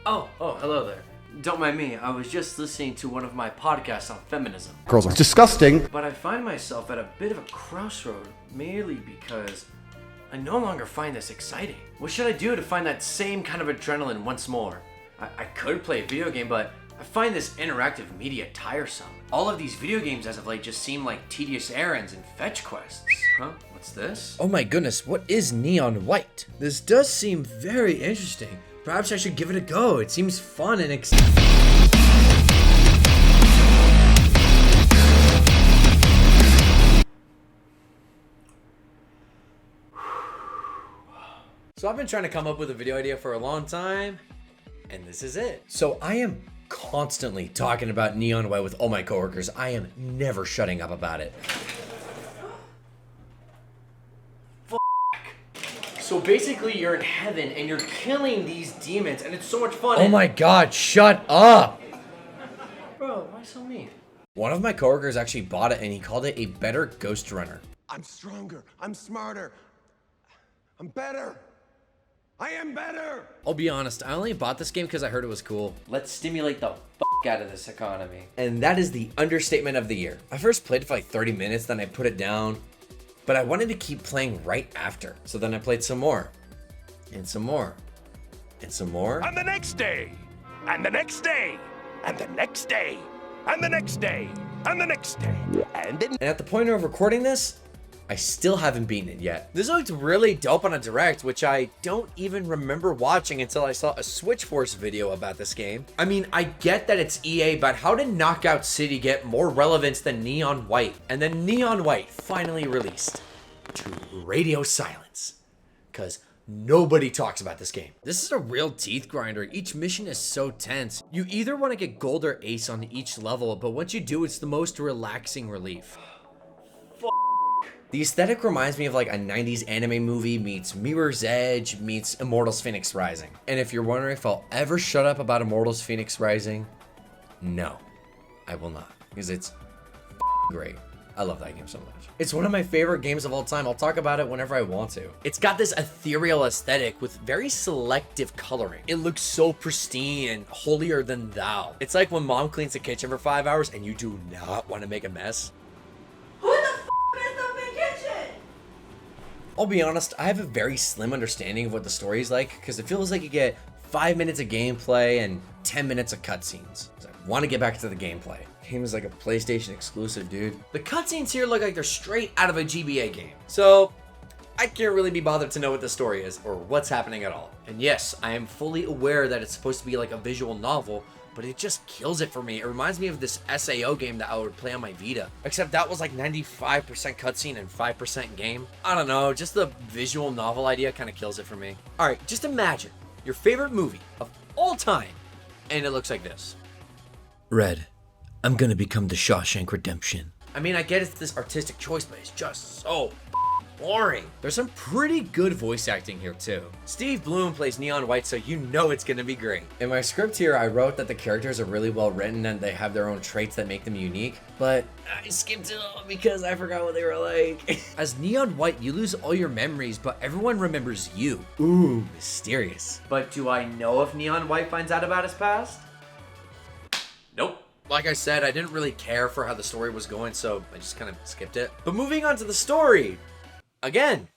Oh, hello there. Don't mind me, I was just listening to one of my podcasts on feminism. Girls are disgusting. But I find myself at a bit of a crossroad, merely because I no longer find this exciting. What should I do to find that same kind of adrenaline once more? I could play a video game, but I find this interactive media tiresome. All of these video games as of late just seem like tedious errands and fetch quests. Huh? What's this? Oh my goodness, what is Neon White? This does seem very interesting. Perhaps I should give it a go. It seems fun and exciting. So I've been trying to come up with a video idea for a long time, and this is it. So I am constantly talking about Neon White with all my coworkers. I am never shutting up about it. So basically you're in heaven and you're killing these demons and it's so much fun. Oh my god, shut up! Bro, why so mean? One of my coworkers actually bought it and he called it a better Ghost Runner. I'm stronger. I'm smarter. I'm better. I am better. I'll be honest, I only bought this game because I heard it was cool. Let's stimulate the out of this economy. And that is the understatement of the year. I first played it for like 30 minutes, then I put it down. But I wanted to keep playing right after. So then I played some more. And some more. And some more. And the next day. And the next day. And the next day. And the next day. And the next day. And at the point of recording this, I still haven't beaten it yet. This looked really dope on a direct, which I don't even remember watching until I saw a Switch Force video about this game. I mean, I get that it's EA, but how did Knockout City get more relevance than Neon White? And then Neon White finally released to radio silence, because nobody talks about this game. This is a real teeth grinder. Each mission is so tense. You either want to get gold or ace on each level, but once you do, it's the most relaxing relief. The aesthetic reminds me of like a 90s anime movie meets Mirror's Edge meets Immortals Phoenix Rising. And if you're wondering if I'll ever shut up about Immortals Phoenix Rising, no, I will not, because it's great. I love that game so much. It's one of my favorite games of all time. I'll talk about it whenever I want to. It's got this ethereal aesthetic with very selective coloring. It looks so pristine and holier than thou. It's like when mom cleans the kitchen for 5 hours and you do not want to make a mess. I'll be honest, I have a very slim understanding of what the story is like, because it feels like you get 5 minutes of gameplay and 10 minutes of cutscenes. So I want to get back to the gameplay. The game is like a PlayStation exclusive, dude. The cutscenes here look like they're straight out of a GBA game. So I can't really be bothered to know what the story is or what's happening at all. And yes, I am fully aware that it's supposed to be like a visual novel, but it just kills it for me. It reminds me of this SAO game that I would play on my Vita. Except that was like 95% cutscene and 5% game. I don't know, just the visual novel idea kind of kills it for me. All right, just imagine your favorite movie of all time, and it looks like this. Red, I'm gonna become the Shawshank Redemption. I mean, I get it's this artistic choice, but it's just so boring. There's some pretty good voice acting here too. Steve Bloom plays Neon White, so you know it's gonna be great. In my script here, I wrote that the characters are really well written and they have their own traits that make them unique, but I skipped it all because I forgot what they were like. As Neon White, you lose all your memories, but everyone remembers you. Ooh, mysterious. But do I know if Neon White finds out about his past? Nope. Like I said, I didn't really care for how the story was going, so I just kind of skipped it. But moving on to the story. Again,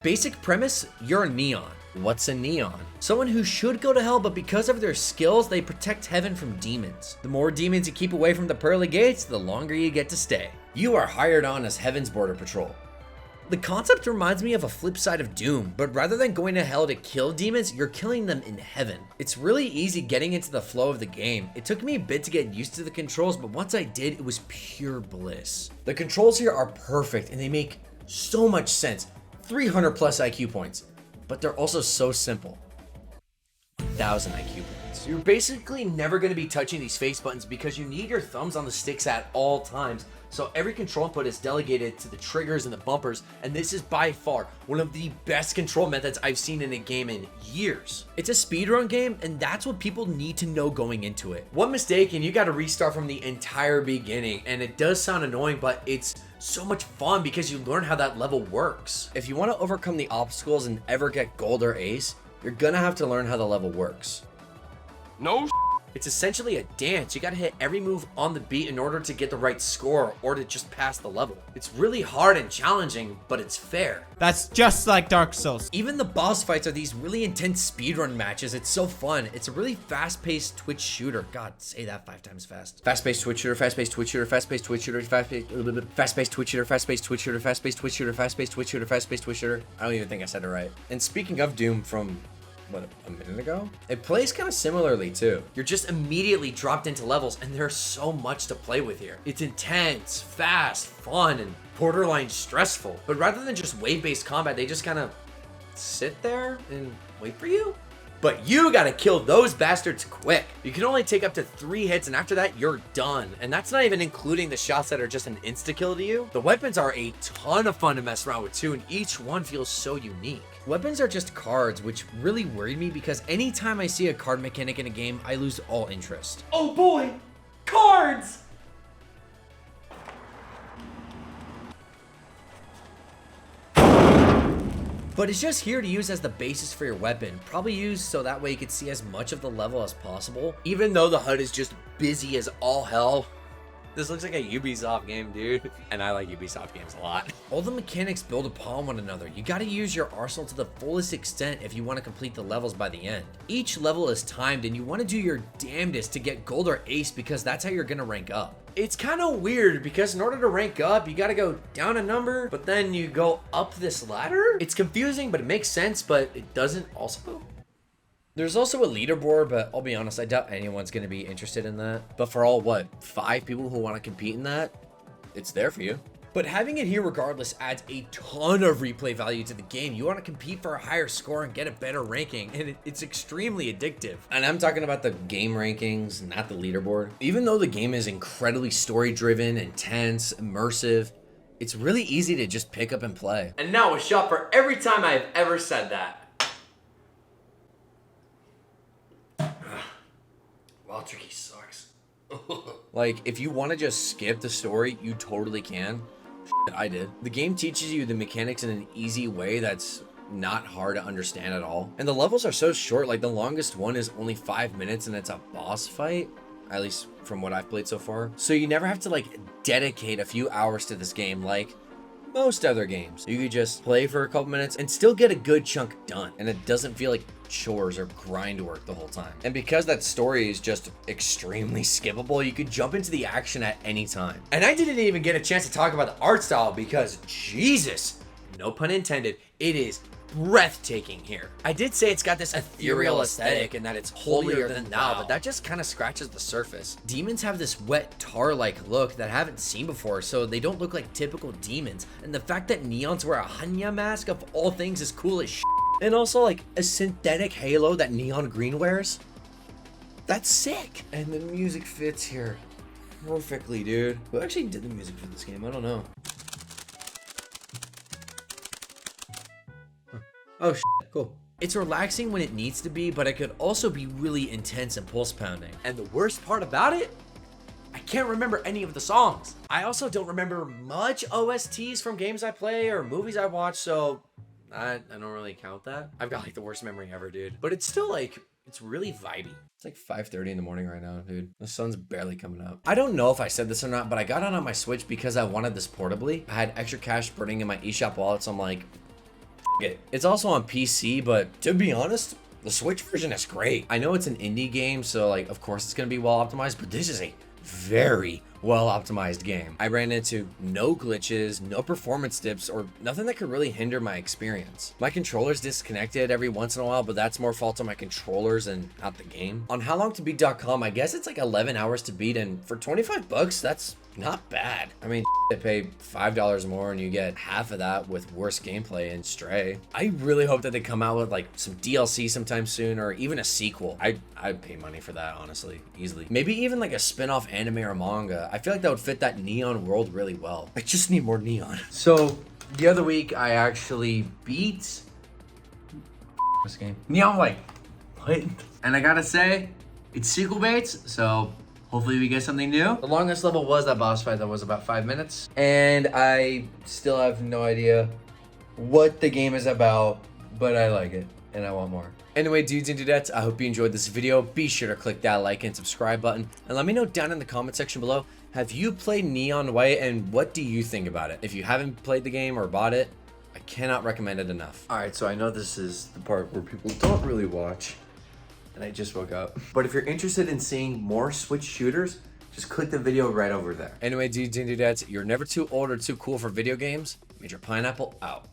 basic premise, you're a neon. What's a neon? Someone who should go to hell, but because of their skills, they protect heaven from demons. The more demons you keep away from the pearly gates, the longer you get to stay. You are hired on as Heaven's Border Patrol. The concept reminds me of a flip side of Doom, but rather than going to hell to kill demons, you're killing them in heaven. It's really easy getting into the flow of the game. It took me a bit to get used to the controls, but once I did, it was pure bliss. The controls here are perfect and they make so much sense. 300 plus IQ points, but they're also so simple. 1,000 IQ points. You're basically never going to be touching these face buttons because you need your thumbs on the sticks at all times. So every control input is delegated to the triggers and the bumpers, and this is by far one of the best control methods I've seen in a game in years. It's a speedrun game, and that's what people need to know going into it. One mistake and you got to restart from the entire beginning, and it does sound annoying, but it's so much fun because you learn how that level works. If you want to overcome the obstacles and ever get gold or ace, you're gonna have to learn how the level works. No. It's essentially a dance. You gotta hit every move on the beat in order to get the right score or to just pass the level. It's really hard and challenging, but it's fair. That's just like Dark Souls. Even the boss fights are these really intense speedrun matches. It's so fun. It's a really fast-paced Twitch shooter. God, say that 5 times fast. Fast-paced Twitch shooter, fast-paced Twitch shooter, fast-paced Twitch shooter, fast-paced Twitch shooter, fast-paced Twitch shooter, fast-paced Twitch shooter, fast-paced Twitch shooter, fast-paced Twitch shooter. I don't even think I said it right. And speaking of Doom from what, a minute ago? It plays kind of similarly too. You're just immediately dropped into levels and there's so much to play with here. It's intense, fast, fun, and borderline stressful. But rather than just wave-based combat, they just kind of sit there and wait for you. But you gotta kill those bastards quick. You can only take up to 3 hits and after that, you're done. And that's not even including the shots that are just an insta-kill to you. The weapons are a ton of fun to mess around with too, and each one feels so unique. Weapons are just cards, which really worried me because anytime I see a card mechanic in a game, I lose all interest. Oh boy, cards! But it's just here to use as the basis for your weapon. Probably used so that way you can see as much of the level as possible. Even though the HUD is just busy as all hell. This looks like a Ubisoft game, dude. And I like Ubisoft games a lot. All the mechanics build upon one another. You gotta use your arsenal to the fullest extent if you want to complete the levels by the end. Each level is timed and you want to do your damnedest to get gold or ace because that's how you're gonna rank up. It's kind of weird because in order to rank up, you gotta go down a number, but then you go up this ladder. It's confusing, but it makes sense, but it doesn't also. There's also a leaderboard, but I'll be honest, I doubt anyone's going to be interested in that. But for all, 5 people who want to compete in that, it's there for you. But having it here regardless adds a ton of replay value to the game. You want to compete for a higher score and get a better ranking, and it's extremely addictive. And I'm talking about the game rankings, not the leaderboard. Even though the game is incredibly story-driven, intense, immersive, it's really easy to just pick up and play. And now a shot for every time I've ever said that. Wild Turkey sucks. Like, if you want to just skip the story, you totally can. I did. The game teaches you the mechanics in an easy way that's not hard to understand at all. And the levels are so short, like the longest one is only 5 minutes and it's a boss fight. At least from what I've played so far. So you never have to like dedicate a few hours to this game like most other games. You could just play for a couple minutes and still get a good chunk done. And it doesn't feel like chores or grind work the whole time. And because that story is just extremely skippable, you could jump into the action at any time. And I didn't even get a chance to talk about the art style because Jesus, no pun intended, it is breathtaking here. I did say it's got this ethereal aesthetic and that it's holier than thou, but that just kind of scratches the surface. Demons have this wet tar-like look that I haven't seen before, so they don't look like typical demons. And the fact that Neons wear a Hanya mask of all things is cool as shit. And also like a synthetic halo that Neon Green wears. That's sick. And the music fits here perfectly, dude. Who actually did the music for this game? I don't know. Oh, cool. It's relaxing when it needs to be, but it could also be really intense and pulse pounding. And the worst part about it, I can't remember any of the songs. I also don't remember much OSTs from games I play or movies I watch, so I don't really count that. I've got like the worst memory ever, dude. But it's still like, it's really vibey. It's like 5:30 in the morning right now, dude. The sun's barely coming up. I don't know if I said this or not, but I got on my Switch because I wanted this portably. I had extra cash burning in my eShop wallet, so I'm like, it. It's also on PC, but to be honest, the Switch version is great. I know it's an indie game, so like, of course it's gonna be well optimized, but this is a very well optimized game. I ran into no glitches, no performance dips, or nothing that could really hinder my experience. My controller's disconnected every once in a while, but that's more fault on my controllers and not the game. On howlongtobeat.com, I guess it's like 11 hours to beat, and for 25 bucks, that's not bad. I mean, I pay $5 more and you get half of that with worse gameplay in Stray. I really hope that they come out with like some DLC sometime soon or even a sequel. I'd pay money for that, honestly, easily. Maybe even like a spin-off anime or manga. I feel like that would fit that neon world really well. I just need more neon. So the other week I actually beat this game. Neon White. What? And I gotta say, it's sequel baits, so hopefully we get something new. The longest level was that boss fight that was about 5 minutes. And I still have no idea what the game is about, but I like it. and I want more. Anyway, dudes and dudettes, I hope you enjoyed this video. Be sure to click that like and subscribe button, and let me know down in the comment section below, have you played Neon White, and what do you think about it? If you haven't played the game or bought it, I cannot recommend it enough. Alright, so I know this is the part where people don't really watch, and I just woke up. But if you're interested in seeing more Switch shooters, just click the video right over there. Anyway, dudes and dudettes, you're never too old or too cool for video games. Major Pineapple out.